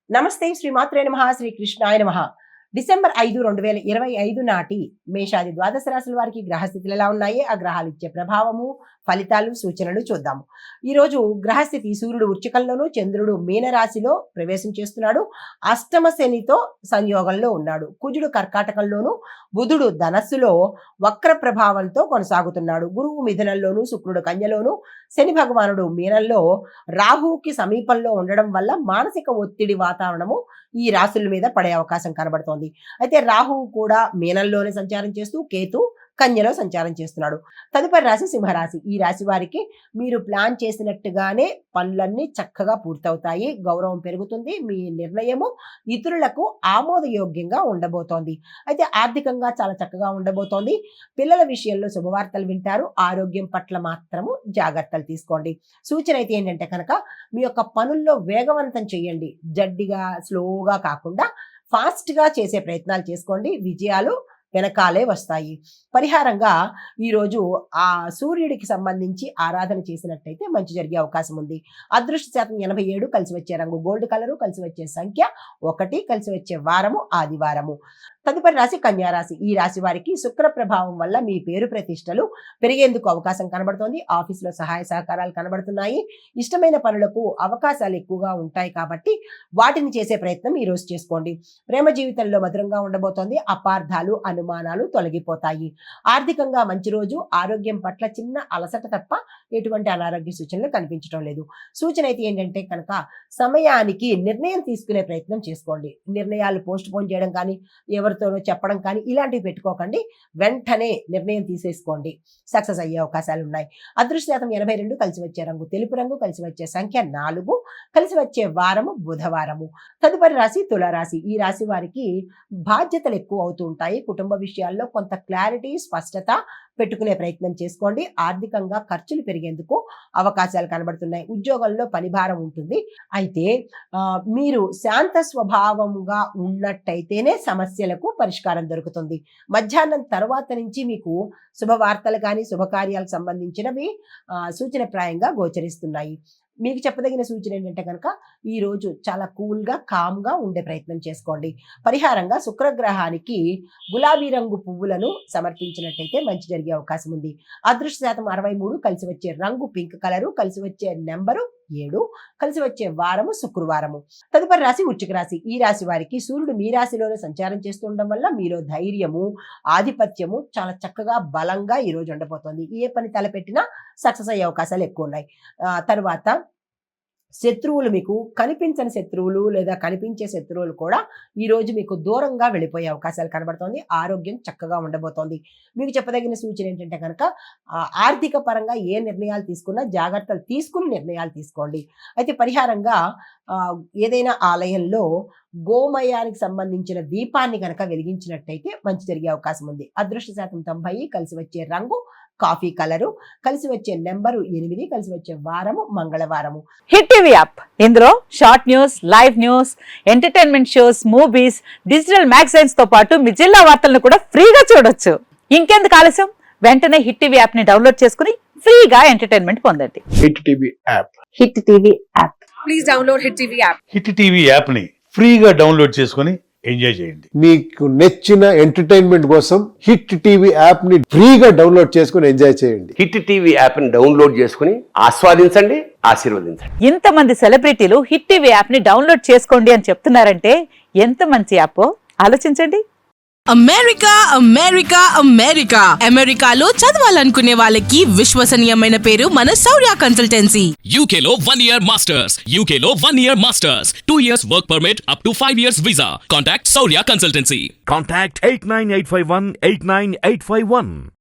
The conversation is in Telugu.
నమస్తే శ్రీమాత్రే నమః శ్రీ కృష్ణాయ నమః. డిసెంబర్ 5, 2025 నాటి మేషాది ద్వాదశ రాశుల వారికి గ్రహస్థితులు ఎలా ఉన్నాయి, ఆ గ్రహాలు ఇచ్చే ప్రభావము, ఫలితాలు, సూచనలు చూద్దాము. ఈ రోజు గ్రహస్థితి సూర్యుడు వృశ్చికంలోను, చంద్రుడు మీనరాశిలో ప్రవేశం చేస్తున్నాడు. అష్టమ శనితో సంయోగంలో ఉన్నాడు. కుజుడు కర్కాటకంలోను, బుధుడు ధనస్సులో వక్ర ప్రభావంతో కొనసాగుతున్నాడు. గురువు మిథునంలోను, శుక్రుడు కన్యలోను, శని భగవానుడు మీనంలో రాహువుకి సమీపంలో ఉండడం వల్ల మానసిక ఒత్తిడి వాతావరణము ఈ రాశుల మీద పడే అవకాశం కనబడుతోంది. అయితే రాహువు కూడా మీనంలోనే సంచారం చేస్తూ కేతు కన్యలో సంచారం చేస్తున్నాడు. తదుపరి రాశి సింహరాశి. ఈ రాశి వారికి మీరు ప్లాన్ చేసినట్టుగానే పనులన్నీ చక్కగా పూర్తవుతాయి. గౌరవం పెరుగుతుంది. మీ నిర్ణయము ఇతరులకు ఆమోదయోగ్యంగా ఉండబోతోంది. అయితే ఆర్థికంగా చాలా చక్కగా ఉండబోతోంది. పిల్లల విషయంలో శుభవార్తలు వింటారు. ఆరోగ్యం పట్ల మాత్రము జాగ్రత్తలు తీసుకోండి. సూచన అయితే ఏంటంటే కనుక మీ యొక్క పనుల్లో వేగవంతం చేయండి. జడ్డిగా స్లోగా కాకుండా ఫాస్ట్గా చేసే ప్రయత్నాలు చేసుకోండి. విజయాలు వెనకాలే వస్తాయి. పరిహారంగా ఈరోజు ఆ సూర్యుడికి సంబంధించి ఆరాధన చేసినట్టయితే మంచి జరిగే అవకాశం ఉంది. అదృష్ట శాతం 87, కలిసి వచ్చే రంగు గోల్డ్ కలరు, కలిసి వచ్చే సంఖ్య 1, కలిసి వచ్చే వారము ఆదివారము. తదుపరి రాశి కన్యారాశి. ఈ రాశి వారికి శుక్ర ప్రభావం వల్ల మీ పేరు ప్రతిష్టలు పెరిగేందుకు అవకాశం కనబడుతోంది. ఆఫీసులో సహాయ సహకారాలు కనబడుతున్నాయి. ఇష్టమైన పనులకు అవకాశాలు ఎక్కువగా ఉంటాయి కాబట్టి వాటిని చేసే ప్రయత్నం ఈ రోజు చేసుకోండి. ప్రేమ జీవితంలో మధురంగా ఉండబోతోంది. అపార్థాలు, అనుమానాలు తొలగిపోతాయి. ఆర్థికంగా మంచి రోజు. ఆరోగ్యం పట్ల చిన్న అలసట తప్ప ఎటువంటి అనారోగ్య సూచనలు కనిపించడం లేదు. సూచన అయితే ఏంటంటే కనుక సమయానికి నిర్ణయం తీసుకునే ప్రయత్నం చేసుకోండి. నిర్ణయాలు పోస్ట్ పోన్ చేయడం కానీ, ఎవరితోనో చెప్పడం కానీ ఇలాంటివి పెట్టుకోకండి. వెంటనే నిర్ణయం తీసేసుకోండి. సక్సెస్ అయ్యే అవకాశాలు ఉన్నాయి. అదృష్ట శాతం 82, కలిసి వచ్చే రంగు తెలుపు రంగు, కలిసి వచ్చే సంఖ్య 4, కలిసి వచ్చే వారము బుధవారము. తదుపరి రాశి తులారాశి. ఈ రాశి వారికి బాధ్యతలు ఎక్కువ అవుతూ ఉంటాయి. కుటుంబ విషయాల్లో కొంత క్లారిటీ, స్పష్టత పెట్టుకునే ప్రయత్నం చేసుకోండి. ఆర్థికంగా ఖర్చులు పెరిగేందుకు అవకాశాలు కనబడుతున్నాయి. ఉద్యోగంలో పనిభారం ఉంటుంది. అయితే మీరు శాంత స్వభావంగా ఉన్నట్టయితేనే సమస్యలకు పరిష్కారం దొరుకుతుంది. మధ్యాహ్నం తర్వాత నుంచి మీకు శుభవార్తలు కానీ శుభకార్యాలకు సంబంధించినవి సూచనప్రాయంగా గోచరిస్తున్నాయి. మీకు చెప్పదగిన సూచన ఏంటంటే కనుక ఈరోజు చాలా కూల్గా కామ్గా ఉండే ప్రయత్నం చేసుకోండి. పరిహారంగా శుక్రగ్రహానికి గులాబీ రంగు పువ్వులను సమర్పించినట్టయితే మంచి జరిగే అవకాశం ఉంది. అదృష్ట శాతం 63, కలిసి వచ్చే రంగు పింక్ కలరు, కలిసి వచ్చే నెంబరు 7, కలిసి వచ్చే వారము శుక్రవారము. తదుపరి రాశి వృశ్చిక రాశి. ఈ రాశి వారికి సూర్యుడు మీ రాశిలోనే సంచారం చేస్తుండడం వల్ల మీలో ధైర్యము, ఆధిపత్యము చాలా చక్కగా బలంగా ఈ రోజు ఉండబోతోంది. ఏ పని తలపెట్టినా సక్సెస్ అయ్యే అవకాశాలు ఎక్కువ ఉన్నాయి. తర్వాత శత్రువులు, మీకు కనిపించని శత్రువులు లేదా కనిపించే శత్రువులు కూడా ఈరోజు మీకు దూరంగా వెళ్ళిపోయే అవకాశాలు కనబడుతోంది. ఆరోగ్యం చక్కగా ఉండబోతోంది. మీకు చెప్పదగిన సూచన ఏంటంటే కనుక ఆర్థిక పరంగా ఏ నిర్ణయాలు తీసుకున్నా జాగ్రత్తలు తీసుకుని నిర్ణయాలు తీసుకోండి. అయితే పరిహారంగా ఏదైనా ఆలయంలో గోమయానికి సంబంధించిన దీపాన్ని కనుక వెలిగించినట్టయితే మంచి జరిగే అవకాశం ఉంది. అదృష్ట శాతం 90, కలిసి వచ్చే రంగు కాఫీ కలరు, కలిసి వచ్చే నెంబరు 8, కలిసి వచ్చే వారము మంగళవారము. హిట్ టీవీ యాప్, ఇందులో short news, live news, entertainment shows, movies, digital magazines తో పాటు మీ జిల్లా వార్తలను కూడా ఫ్రీగా చూడొచ్చు. ఇంకెందుకు ఆలస్యం, వెంటనే హిట్ టీవీ యాప్ ని డౌన్లోడ్ చేసుకుని ఫ్రీగా ఎంటర్టైన్మెంట్ పొందండి. Hit TV app. Hit TV app. Please download hit TV app. Hit TV app ని ఫ్రీగా డౌన్లోడ్ చేసుకుని ఎంజాయ్ చేయండి. మీకు నచ్చిన ఎంటర్టైన్మెంట్ కోసం హిట్ టీవీ యాప్ ని ఫ్రీగా డౌన్లోడ్ చేసుకుని ఎంజాయ్ చేయండి. హిట్ టీవీ యాప్ ని డౌన్లోడ్ చేసుకుని ఆస్వాదించండి, ఆశీర్వదించండి. ఇంతమంది సెలబ్రిటీలు హిట్ టీవీ యాప్ ని డౌన్లోడ్ చేసుకోండి అని చెప్తున్నారంటే ఎంత మంచి యాప్ ఆలోచించండి. అమెరికా అమెరికా అమెరికా అమెరికాలో చదవాలనుకునే వాళ్ళకి విశ్వసనీయమైన పేరు మన శౌర్య కన్సల్టెన్సీ. UK లో 1 year masters. UK లో 1 year masters. 2 years work permit up to 5 years visa. Contact Saurya Consultancy. Contact 89851 89851.